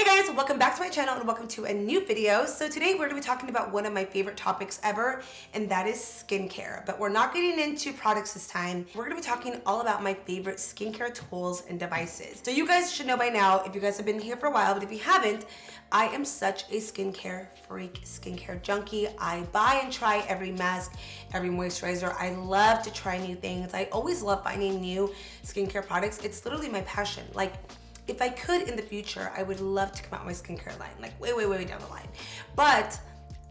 Hey guys, welcome back to my channel and welcome to a new video. So today we're going to be talking about one of my favorite topics ever, and that is skincare. But we're not getting into products this time. We're going to be talking all about my favorite skincare tools and devices. So you guys should know by now, if you guys have been here for a while, but if you haven't, I am such a skincare freak, skincare junkie. I buy and try every mask, every moisturizer. I love to try new things. I always love finding new skincare products. It's literally my passion. Like, if I could in the future, I would love to come out with my skincare line, like way down the line. But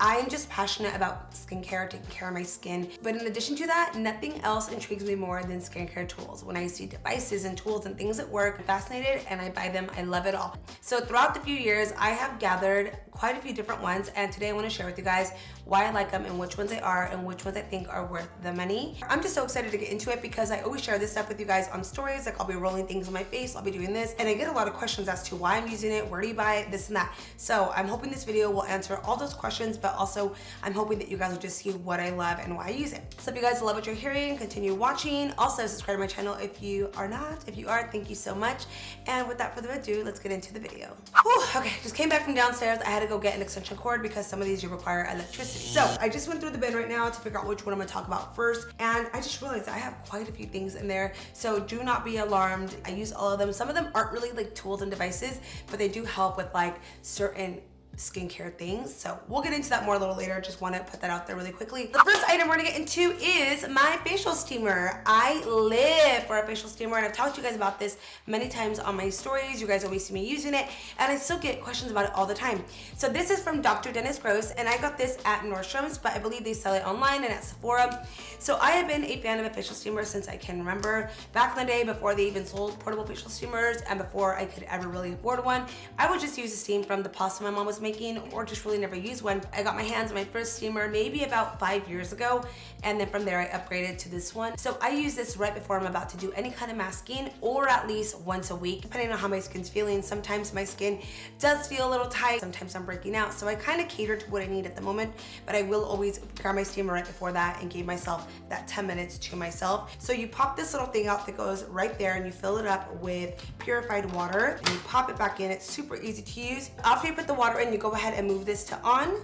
I'm just passionate about skincare, taking care of my skin. But in addition to that, nothing else intrigues me more than skincare tools. When I see devices and tools and things that work, I'm fascinated and I buy them. I love it all. So throughout the few years, I have gathered quite a few different ones, and today I want to share with you guys why I like them and which ones they are and which ones I think are worth the money. I'm just so excited to get into it because I always share this stuff with you guys on stories. Like, I'll be rolling things on my face, I'll be doing this, and I get a lot of questions as to why I'm using it, where do you buy it, this and that. So I'm hoping this video will answer all those questions, but also I'm hoping that you guys will just see what I love and why I use it. So if you guys love what you're hearing, continue watching. Also subscribe to my channel if you are not. If you are, thank you so much. And without further ado, let's get into the video. Whew, okay, just came back from downstairs. I had to go get an extension cord because some of these you require electricity. So I just went through the bin right now to figure out which one I'm gonna talk about first. And I just realized I have quite a few things in there. So do not be alarmed. I use all of them. Some of them aren't really like tools and devices, but they do help with like certain skincare things. So we'll get into that more a little later. Just want to put that out there really quickly. The first item we're gonna get into is my facial steamer. I live for a facial steamer, and I've talked to you guys about this many times on my stories. You guys always see me using it, and I still get questions about it all the time. So this is from Dr.Dennis, and I got this at Nordstrom's, but I believe they sell it online and at Sephora. So I have been a fan of a facial steamer since I can remember. Back in the day, before they even sold portable facial steamers and before I could ever really afford one, I would just use the steam from the pasta my mom was making, or just really never use one. I got my hands on my first steamer maybe about 5 years ago, and then from there I upgraded to this one. So I use this right before I'm about to do any kind of masking, or at least once a week, depending on how my skin's feeling. Sometimes my skin does feel a little tight, sometimes I'm breaking out, so I kind of cater to what I need at the moment, but I will always grab my steamer right before that and give myself that 10 minutes to myself. So you pop this little thing out that goes right there, and you fill it up with purified water, and you pop it back in. It's super easy to use. After you put the water in, you go ahead and move this to on,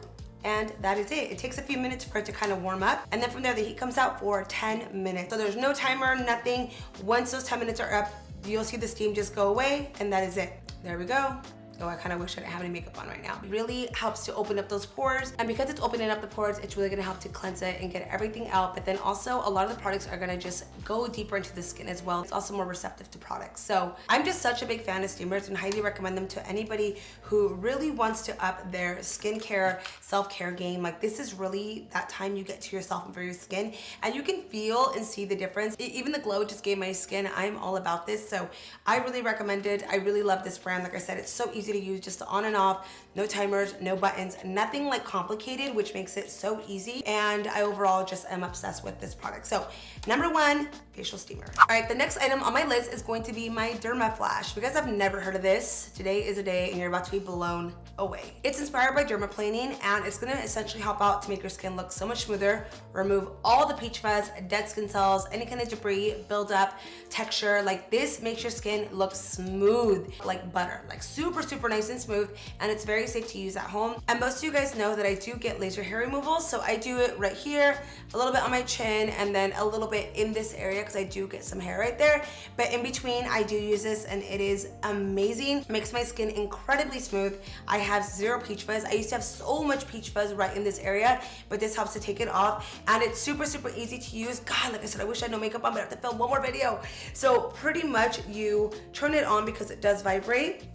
and that is it. It takes a few minutes for it to kind of warm up, and then from there the heat comes out for 10 minutes. So there's no timer, nothing. Once those 10 minutes are up, you'll see the steam just go away, and that is it. There we go. Oh, I kind of wish I didn't have any makeup on right now. It really helps to open up those pores, and because it's opening up the pores, it's really gonna help to cleanse it and get everything out. But then also a lot of the products are gonna just go deeper into the skin as well. It's also more receptive to products. So I'm just such a big fan of steamers and highly recommend them to anybody who really wants to up their skincare, self-care game. Like, this is really that time you get to yourself and for your skin, and you can feel and see the difference. Even the glow it just gave my skin. I'm all about this, so I really recommend it. I really love this brand. Like I said, it's so easy to use, just on and off, no timers, no buttons, nothing like complicated, which makes it so easy. And I overall just am obsessed with this product. So number one, facial steamer. All right, the next item on my list is going to be my DermaFlash. If you guys have never heard of this, today is a day and you're about to be blown away. It's inspired by Dermaplaning, and it's gonna essentially help out to make your skin look so much smoother, remove all the peach fuzz, dead skin cells, any kind of debris, build up, texture. Like, this makes your skin look smooth like butter, like super nice and smooth, and it's very safe to use at home. And most of you guys know that I do get laser hair removal, so I do it right here, a little bit on my chin, and then a little bit in this area because I do get some hair right there. But in between, I do use this, and it is amazing. It makes my skin incredibly smooth. I have zero peach fuzz. I used to have so much peach fuzz right in this area, but this helps to take it off, and it's super easy to use. God, like I said, I wish I had no makeup on, but I have to film one more video. So pretty much you turn it on because it does vibrate,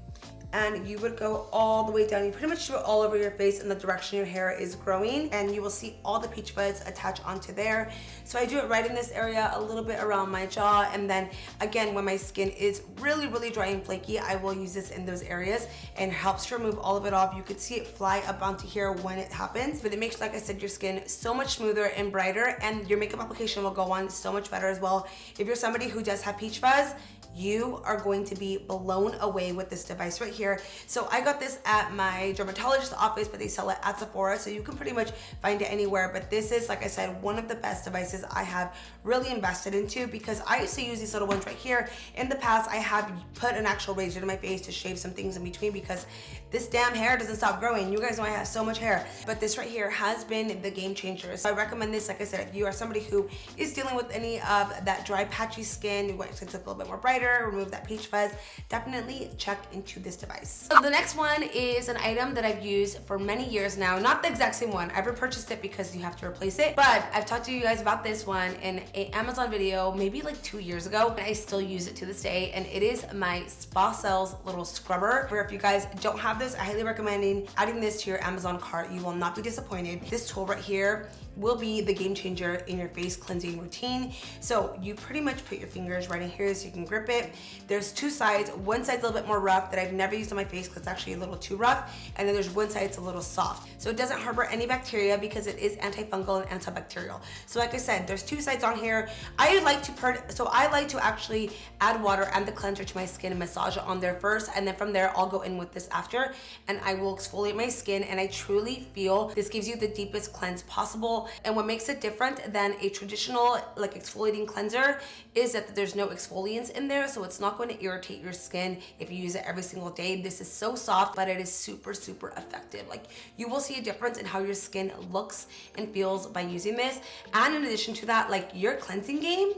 and you would go all the way down. You pretty much do it all over your face in the direction your hair is growing, and you will see all the peach fuzz attach onto there. So I do it right in this area, a little bit around my jaw, and then again, when my skin is really dry and flaky, I will use this in those areas, and helps to remove all of it off. You could see it fly up onto here when it happens, but it makes, like I said, your skin so much smoother and brighter, and your makeup application will go on so much better as well. If you're somebody who does have peach fuzz, You are going to be blown away with this device right here. So I got this at my dermatologist's office, but they sell it at Sephora, so you can pretty much find it anywhere. But this is, like I said, one of the best devices I have really invested into, because I used to use these little ones right here. In the past, I have put an actual razor to my face to shave some things in between, because this damn hair doesn't stop growing. You guys know I have so much hair, but this right here has been the game changer. So I recommend this. Like I said, if you are somebody who is dealing with any of that dry, patchy skin, you want it to look a little bit more brighter, remove that peach fuzz, definitely check into this device. So the next one is an item that I've used for many years now. Not the exact same one. I've repurchased it because you have to replace it, but I've talked to you guys about this one in an Amazon video maybe like 2 years ago, and I still use it to this day, and it is my Spacell's little scrubber. Where if you guys don't have this, I highly recommend adding this to your Amazon cart. You will not be disappointed. This tool right here will be the game changer in your face cleansing routine. So you pretty much put your fingers right in here so you can grip it. There's two sides. One side's a little bit more rough that I've never used on my face because it's actually a little too rough. And then there's one side that's a little soft. So it doesn't harbor any bacteria because it is antifungal and antibacterial. So like I said, there's two sides on here. I like to actually add water and the cleanser to my skin and massage it on there first. And then from there, I'll go in with this after, and I will exfoliate my skin. And I truly feel this gives you the deepest cleanse possible. And what makes it different than a traditional like exfoliating cleanser is that there's no exfoliants in there, so it's not going to irritate your skin if you use it every single day. This is so soft, but it is super, super effective. Like, you will see a difference in how your skin looks and feels by using this. And in addition to that, like, your cleansing game,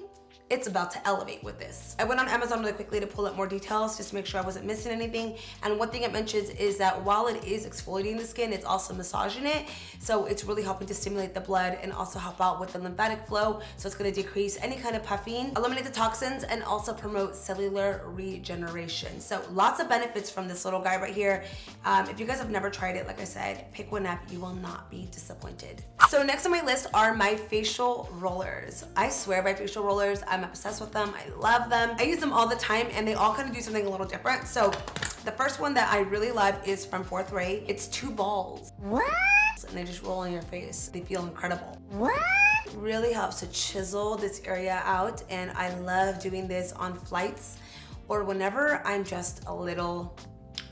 it's about to elevate with this. I went on Amazon really quickly to pull up more details just to make sure I wasn't missing anything. And one thing it mentions is that while it is exfoliating the skin, it's also massaging it. So it's really helping to stimulate the blood and also help out with the lymphatic flow. So it's gonna decrease any kind of puffing, eliminate the toxins, and also promote cellular regeneration. So lots of benefits from this little guy right here. If you guys have never tried it, like I said, pick one up, you will not be disappointed. So next on my list are my facial rollers. I swear by facial rollers, I'm obsessed with them. I love them. I use them all the time, and they all kind of do something a little different. So the first one that I really love is from Fourth Ray. It's 2 balls. What? And they just roll on your face. They feel incredible. What? It really helps to chisel this area out, and I love doing this on flights or whenever I'm just a little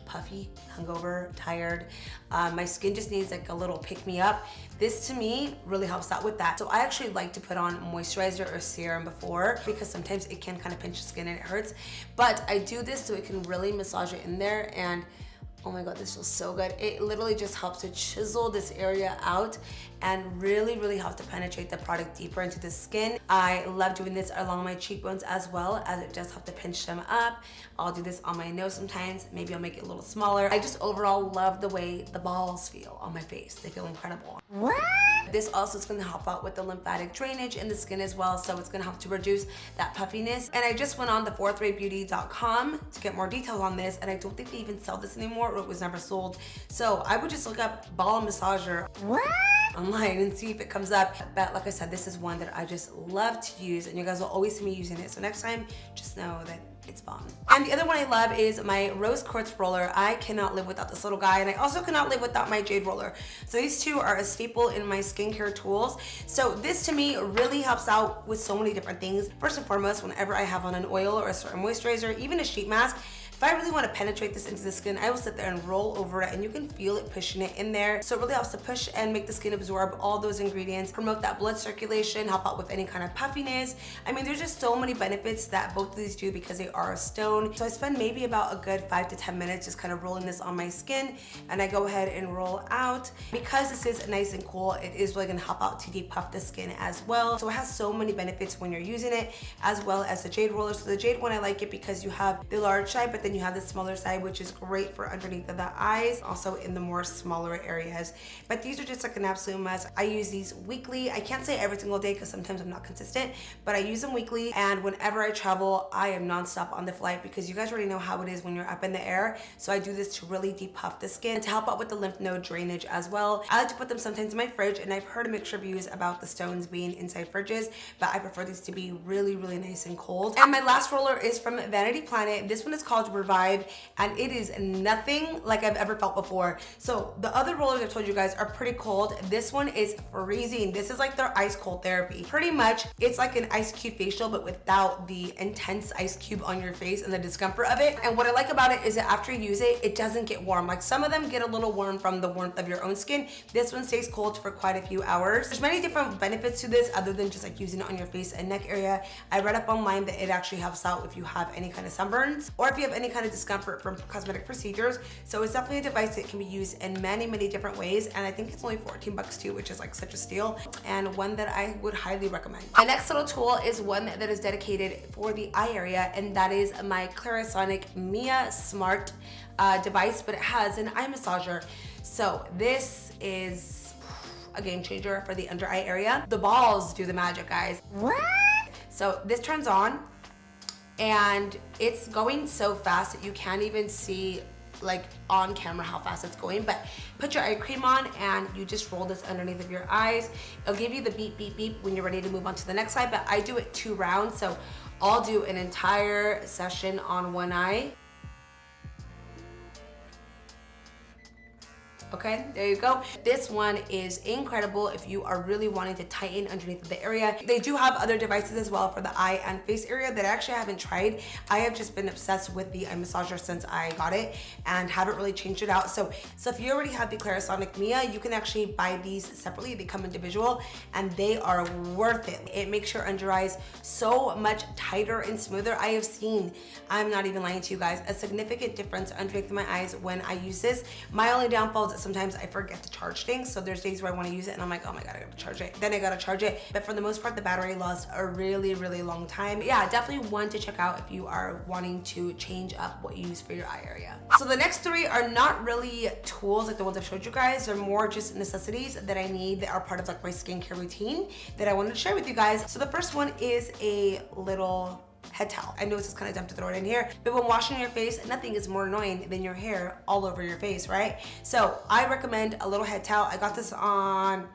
puffy, hungover, tired. My skin just needs like a little pick me up. This to me really helps out with that. So I actually like to put on moisturizer or serum before, because sometimes it can kind of pinch the skin and it hurts. But I do this so it can really massage it in there, and oh my God, this feels so good. It literally just helps to chisel this area out and really, really helps to penetrate the product deeper into the skin. I love doing this along my cheekbones as well, as it does help to pinch them up. I'll do this on my nose sometimes. Maybe I'll make it a little smaller. I just overall love the way the balls feel on my face. They feel incredible. What? This also is gonna help out with the lymphatic drainage in the skin as well, so it's gonna help to reduce that puffiness. And I just went on the fourthraybeauty.com to get more details on this, and I don't think they even sell this anymore, or it was never sold. So I would just look up ball massager online and see if it comes up. But like I said, this is one that I just love to use, and you guys will always see me using it. So next time, just know that it's bomb. And the other one I love is my Rose Quartz roller. I cannot live without this little guy, and I also cannot live without my Jade roller. So these two are a staple in my skincare tools. So this to me really helps out with so many different things. First and foremost, whenever I have on an oil or a certain moisturizer, even a sheet mask, if I really want to penetrate this into the skin, I will sit there and roll over it, and you can feel it pushing it in there. So it really helps to push and make the skin absorb all those ingredients, promote that blood circulation, help out with any kind of puffiness. I mean, there's just so many benefits that both of these do because they are a stone. So I spend maybe about a good 5 to 10 minutes just kind of rolling this on my skin, and I go ahead and roll out. Because this is nice and cool, it is really gonna help out to depuff the skin as well. So it has so many benefits when you're using it, as well as the Jade roller. So the Jade one, I like it because you have the large side, but then you have the smaller side, which is great for underneath of the eyes, also in the more smaller areas. But these are just like an absolute must. I use these weekly. I can't say every single day because sometimes I'm not consistent, but I use them weekly. And whenever I travel, I am nonstop on the flight, because you guys already know how it is when you're up in the air. So I do this to really depuff the skin and to help out with the lymph node drainage as well. I like to put them sometimes in my fridge, and I've heard a mixed reviews about the stones being inside fridges, but I prefer these to be really, really nice and cold. And my last roller is from Vanity Planet. This one is called revive, and it is nothing like I've ever felt before. So the other rollers I told you guys are pretty cold. This one is freezing. This is like their ice cold therapy. Pretty much it's like an ice cube facial, but without the intense ice cube on your face and the discomfort of it. And what I like about it is that after you use it, it doesn't get warm. Like some of them get a little warm from the warmth of your own skin. This one stays cold for quite a few hours. There's many different benefits to this other than just like using it on your face and neck area. I read up online that it actually helps out if you have any kind of sunburns or if you have any kind of discomfort from cosmetic procedures. So it's definitely a device that can be used in many, many different ways. And I think it's only 14 bucks too, which is like such a steal, and one that I would highly recommend. My next little tool is one that is dedicated for the eye area, and that is my Clarisonic Mia Smart device, but it has an eye massager. So this is a game changer for the under eye area. The balls do the magic, guys. What? So this turns on and it's going so fast that you can't even see like on camera how fast it's going, but put your eye cream on and you just roll this underneath of your eyes. It'll give you the beep beep beep when you're ready to move on to the next side, but I do it 2 rounds, so I'll do an entire session on one eye. Okay, there you go. This one is incredible if you are really wanting to tighten underneath of the area. They do have other devices as well for the eye and face area that I actually haven't tried. I have just been obsessed with the eye massager since I got it and haven't really changed it out. So if you already have the Clarisonic Mia, you can actually buy these separately. They come individual and they are worth it. It makes your under eyes so much tighter and smoother. I have seen, I'm not even lying to you guys, a significant difference underneath my eyes when I use this. My only downfall is sometimes I forget to charge things. So there's days where I want to use it and I'm like, oh my God, I gotta charge it. Then I gotta charge it. But for the most part, the battery lasts a really, really long time. Yeah, definitely one to check out if you are wanting to change up what you use for your eye area. So the next 3 are not really tools like the ones I've showed you guys. They're more just necessities that I need that are part of like my skincare routine that I wanted to share with you guys. So the first one is a little head towel. I know it's just kind of dumb to throw it in here, but when washing your face, nothing is more annoying than your hair all over your face, right? So I recommend a little head towel. I got this on,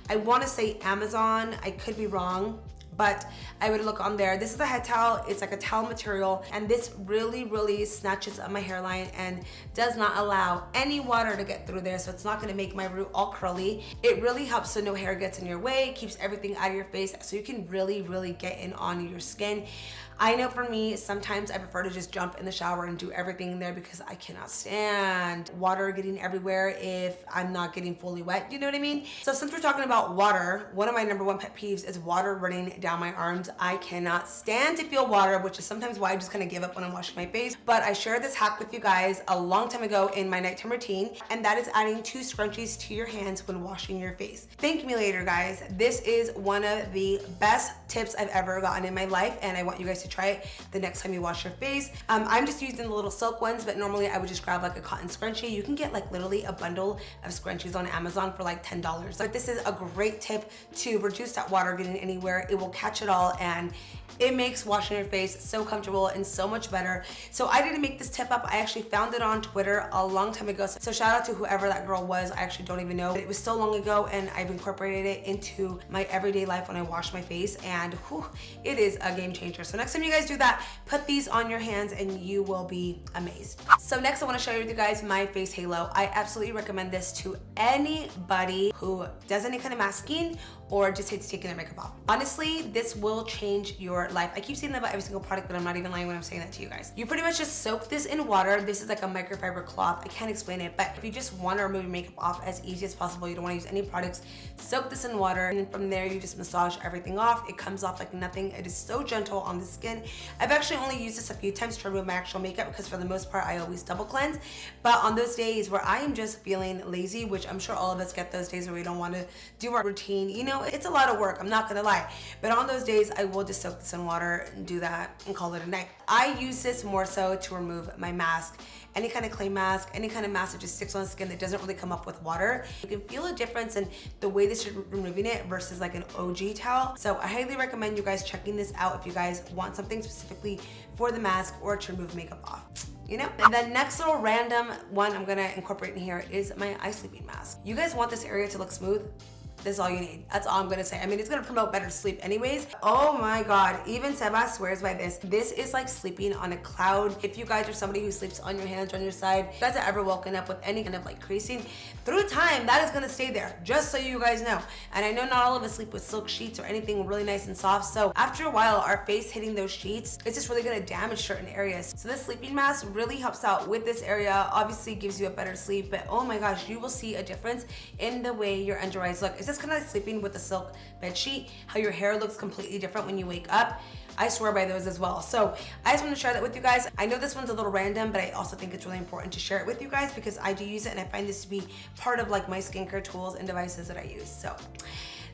I want to say Amazon. I could be wrong, but I would look on there. This is a head towel. It's like a towel material, and this really, really snatches up my hairline and does not allow any water to get through there, so it's not gonna make my root all curly. It really helps so no hair gets in your way, keeps everything out of your face, so you can really, really get in on your skin. I know for me, sometimes I prefer to just jump in the shower and do everything in there because I cannot stand water getting everywhere if I'm not getting fully wet, you know what I mean? So since we're talking about water, one of my #1 pet peeves is water running down my arms. I cannot stand to feel water, which is sometimes why I just kind of give up when I'm washing my face. But I shared this hack with you guys a long time ago in my nighttime routine, and that is adding 2 scrunchies to your hands when washing your face. Thank me later, guys. This is one of the best tips I've ever gotten in my life, and I want you guys to try it the next time you wash your face. I'm just using the little silk ones, but normally I would just grab like a cotton scrunchie. You can get like literally a bundle of scrunchies on Amazon for like $10. But this is a great tip to reduce that water getting anywhere. It will catch it all, and it makes washing your face so comfortable and so much better. So I didn't make this tip up. I actually found it on Twitter a long time ago. So shout out to whoever that girl was. I actually don't even know. It was so long ago, and I've incorporated it into my everyday life when I wash my face, and whew, it is a game changer. So next time you guys do that, put these on your hands and you will be amazed. So next I want to share with you guys my face halo. I absolutely recommend this to anybody who does any kind of masking or just hates taking their makeup off. Honestly, this will change your life. I keep saying that about every single product, but I'm not even lying when I'm saying that to you guys. You pretty much just soak this in water. This is like a microfiber cloth. I can't explain it, but if you just want to remove your makeup off as easy as possible, you don't want to use any products, soak this in water, and then from there you just massage everything off. It comes off like nothing. It is so gentle on the skin. I've actually only used this a few times to remove my actual makeup because for the most part I always double cleanse. But on those days where I am just feeling lazy, which I'm sure all of us get those days where we don't want to do our routine, you know, it's a lot of work, I'm not gonna lie. But on those days I will just soak this in water and do that and call it a night. I use this more so to remove my mask. Any kind of clay mask, any kind of mask that just sticks on the skin that doesn't really come up with water. You can feel a difference in the way that you're removing it versus like an OG towel. So I highly recommend you guys checking this out if you guys want something specifically for the mask or to remove makeup off. You know? And the next little random one I'm gonna incorporate in here is my eye sleeping mask. You guys want this area to look smooth? this is all you need. That's all I'm gonna say. I mean, it's gonna promote better sleep anyways. Oh my God, even Seba swears by this. This is like sleeping on a cloud. If you guys are somebody who sleeps on your hands or on your side, you guys are ever woken up with any kind of like creasing, through time, that is gonna stay there, just so you guys know. And I know not all of us sleep with silk sheets or anything really nice and soft, so after a while, our face hitting those sheets, it's just really gonna damage certain areas. So this sleeping mask really helps out with this area, obviously gives you a better sleep, but oh my gosh, you will see a difference in the way your under eyes look. It's just kind of like sleeping with a silk bed sheet, how your hair looks completely different when you wake up. I swear by those as well. So I just want to share that with you guys. I know this one's a little random, but I also think it's really important to share it with you guys because I do use it and I find this to be part of like my skincare tools and devices that I use. So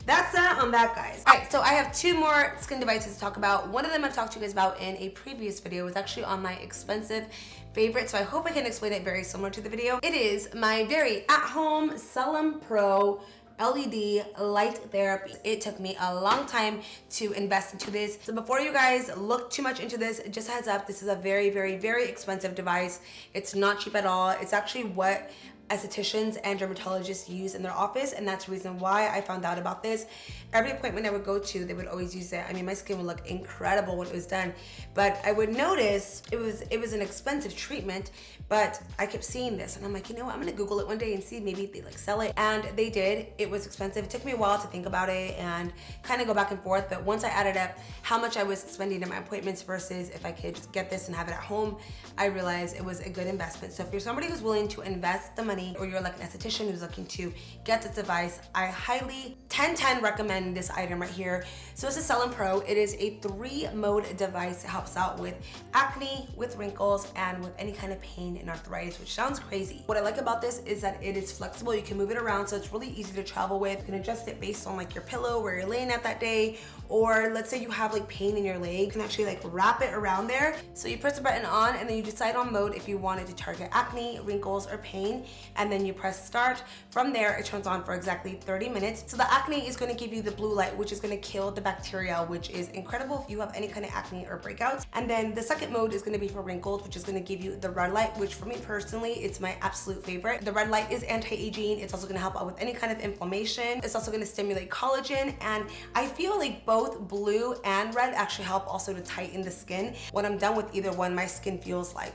that's that on that, guys. All right, so I have 2 more skin devices to talk about. One of them I've talked to you guys about in a previous video. It was actually on my expensive favorite, so I hope I can explain it very similar to the video. It is my very at-home Celluma Pro LED light therapy. It took me a long time to invest into this. So before you guys look too much into this, just a heads up, this is a very, very, very expensive device. It's not cheap at all. It's actually what estheticians and dermatologists use in their office, and that's the reason why I found out about this. Every appointment I would go to, they would always use it. I mean, my skin would look incredible when it was done, but I would notice it was an expensive treatment, but I kept seeing this and I'm like, you know what, I'm gonna Google it one day and see maybe they like sell it. And they did. It was expensive. It took me a while to think about it and kind of go back and forth, but once I added up how much I was spending in my appointments versus if I could just get this and have it at home, I realized it was a good investment. So if you're somebody who's willing to invest the money, or you're like an esthetician who's looking to get this device, I highly 10/10 recommend this item right here. So it's a Celluma Pro. It is a 3-mode device. It helps out with acne, with wrinkles, and with any kind of pain and arthritis, which sounds crazy. What I like about this is that it is flexible. You can move it around, so it's really easy to travel with. You can adjust it based on like your pillow, where you're laying at that day, or let's say you have like pain in your leg, you can actually like wrap it around there. So you press the button on and then you decide on mode if you wanted to target acne, wrinkles, or pain, and then you press start. From there, it turns on for exactly 30 minutes. So the acne is going to give you the blue light, which is going to kill the bacteria, which is incredible if you have any kind of acne or breakouts. And then the second mode is going to be for wrinkles, which is going to give you the red light, which for me personally, it's my absolute favorite. The red light is anti-aging. It's also going to help out with any kind of inflammation. It's also going to stimulate collagen, and I feel like both blue and red actually help also to tighten the skin. When I'm done with either one, my skin feels like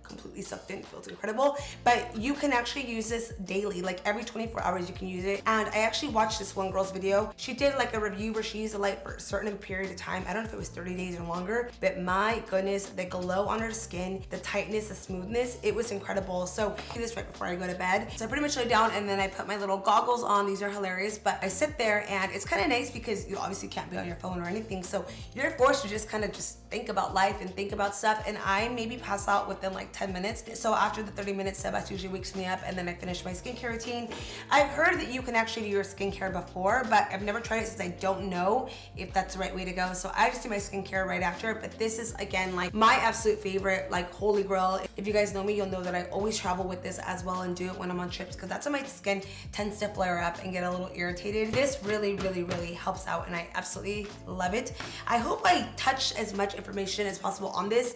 completely sucked in. It feels incredible. But you can actually use this daily, like every 24 hours you can use it. And I actually watched this one girl's video. She did like a review where she used the light for a certain period of time. I don't know if it was 30 days or longer, but my goodness, the glow on her skin, the tightness, the smoothness, it was incredible. So I do this right before I go to bed. So I pretty much lay down and then I put my little goggles on. These are hilarious, but I sit there and it's kind of nice because you obviously can't be on your phone or anything. So you're forced to just kind of just think about life and think about stuff. And I maybe pass out within like 10 minutes. So after the 30 minutes, Sebas usually wakes me up and then I finish my skincare routine. I've heard that you can actually do your skincare before, but I've never tried it since I don't know if that's the right way to go. So I just do my skincare right after. But this is again like my absolute favorite, like holy grail. If you guys know me, you'll know that I always travel with this as well and do it when I'm on trips because that's when my skin tends to flare up and get a little irritated. This really, really, really helps out and I absolutely love it. I hope I touched as much information as possible on this.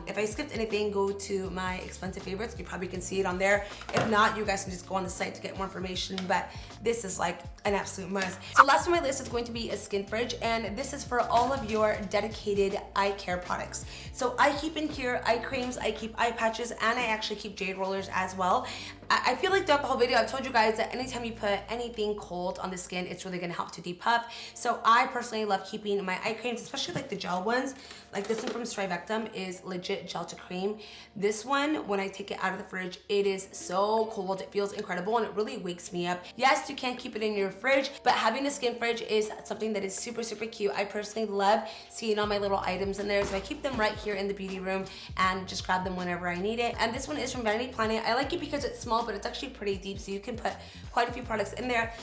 If I skipped anything, go to my expensive favorites. You probably can see it on there. If not, you guys can just go on the site to get more information, but this is like an absolute must. So last on my list is going to be a skin fridge, and this is for all of your dedicated eye care products. So I keep in here eye creams, I keep eye patches, and I actually keep Jade rollers as well. I feel like throughout the whole video, I've told you guys that anytime you put anything cold on the skin, it's really gonna help to depuff. So I personally love keeping my eye creams, especially like the gel ones. Like this one from Strivectum is legit gel to cream. This one, when I take it out of the fridge, it is so cold. It feels incredible and it really wakes me up. Yes, you can't keep it in your fridge, but having a skin fridge is something that is super, super cute. I personally love seeing all my little items in there. So I keep them right here in the beauty room and just grab them whenever I need it. And this one is from Vanity. I like it because it's small, but it's actually pretty deep, so you can put quite a few products in there.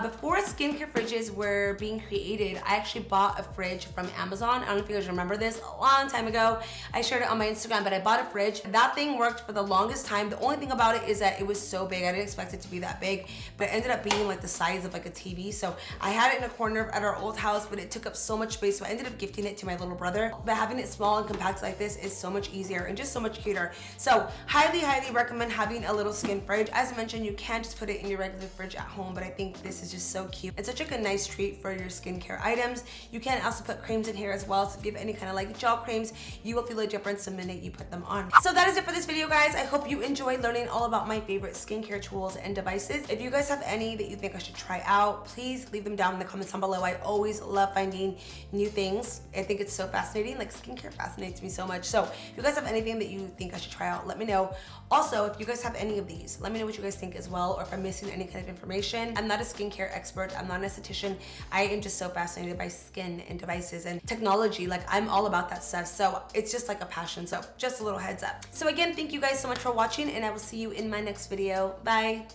Before skincare fridges were being created, I actually bought a fridge from Amazon. I don't know if you guys remember this, a long time ago. I shared it on my Instagram, but I bought a fridge. That thing worked for the longest time. The only thing about it is that it was so big. I didn't expect it to be that big, but it ended up being like the size of like a TV. So I had it in a corner at our old house, but it took up so much space, so I ended up gifting it to my little brother. But having it small and compact like this is so much easier and just so much cuter. So highly, highly recommend having a little skin fridge. As I mentioned, you can just put it in your regular fridge at home, but I think this is just so cute. It's such like a nice treat for your skincare items. You can also put creams in here as well, so if you have any kind of like gel creams, you will feel a difference the minute you put them on. So that is it for this video, guys. I hope you enjoyed learning all about my favorite skincare tools and devices. If you guys have any that you think I should try out, please leave them down in the comments down below. I always love finding new things. I think it's so fascinating. Like, skincare fascinates me so much. So if you guys have anything that you think I should try out, let me know. Also, if you guys have any of these, let me know what you guys think as well, or if I'm missing any kind of information. I'm not a skincare expert. I'm not an esthetician. I am just so fascinated by skin and devices and technology. Like, I'm all about that stuff. So it's just like a passion. So just a little heads up. So again, thank you guys so much for watching, and I will see you in my next video. Bye.